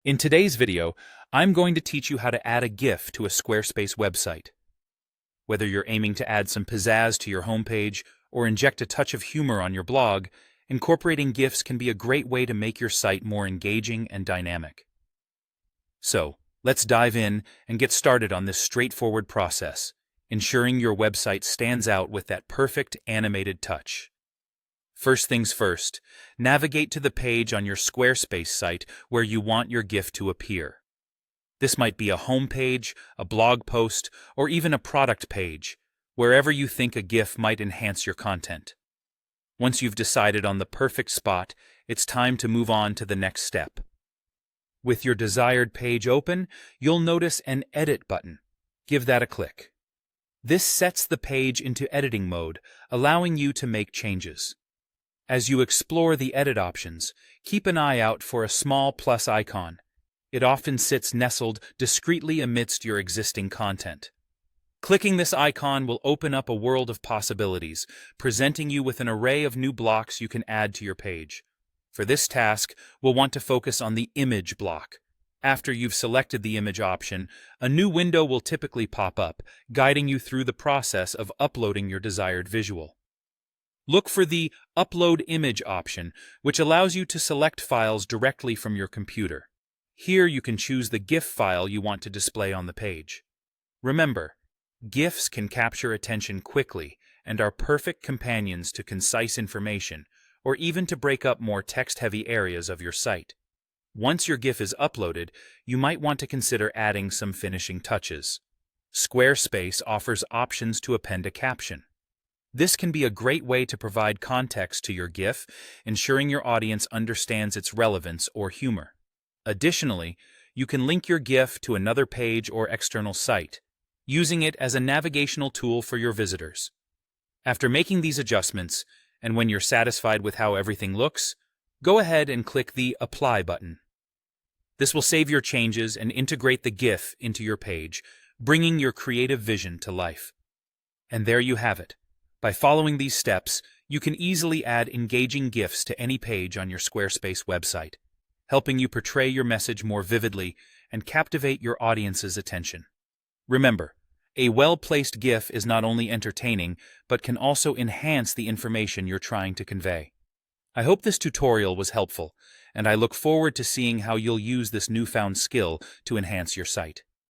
In today's video, I'm going to teach you how to add a GIF to a Squarespace website. Whether you're aiming to add some pizzazz to your homepage or inject a touch of humor on your blog, incorporating GIFs can be a great way to make your site more engaging and dynamic. So, let's dive in and get started on this straightforward process, ensuring your website stands out with that perfect animated touch. First things first, navigate to the page on your Squarespace site where you want your GIF to appear. This might be a home page, a blog post, or even a product page, wherever you think a GIF might enhance your content. Once you've decided on the perfect spot, it's time to move on to the next step. With your desired page open, you'll notice an Edit button. Give that a click. This sets the page into editing mode, allowing you to make changes. As you explore the edit options, keep an eye out for a small plus icon. It often sits nestled discreetly amidst your existing content. Clicking this icon will open up a world of possibilities, presenting you with an array of new blocks you can add to your page. For this task, we'll want to focus on the image block. After you've selected the image option, a new window will typically pop up, guiding you through the process of uploading your desired visual. Look for the Upload Image option, which allows you to select files directly from your computer. Here you can choose the GIF file you want to display on the page. Remember, GIFs can capture attention quickly and are perfect companions to concise information, or even to break up more text-heavy areas of your site. Once your GIF is uploaded, you might want to consider adding some finishing touches. Squarespace offers options to append a caption. This can be a great way to provide context to your GIF, ensuring your audience understands its relevance or humor. Additionally, you can link your GIF to another page or external site, using it as a navigational tool for your visitors. After making these adjustments, and when you're satisfied with how everything looks, go ahead and click the Apply button. This will save your changes and integrate the GIF into your page, bringing your creative vision to life. And there you have it. By following these steps, you can easily add engaging GIFs to any page on your Squarespace website, helping you portray your message more vividly and captivate your audience's attention. Remember, a well-placed GIF is not only entertaining, but can also enhance the information you're trying to convey. I hope this tutorial was helpful, and I look forward to seeing how you'll use this newfound skill to enhance your site.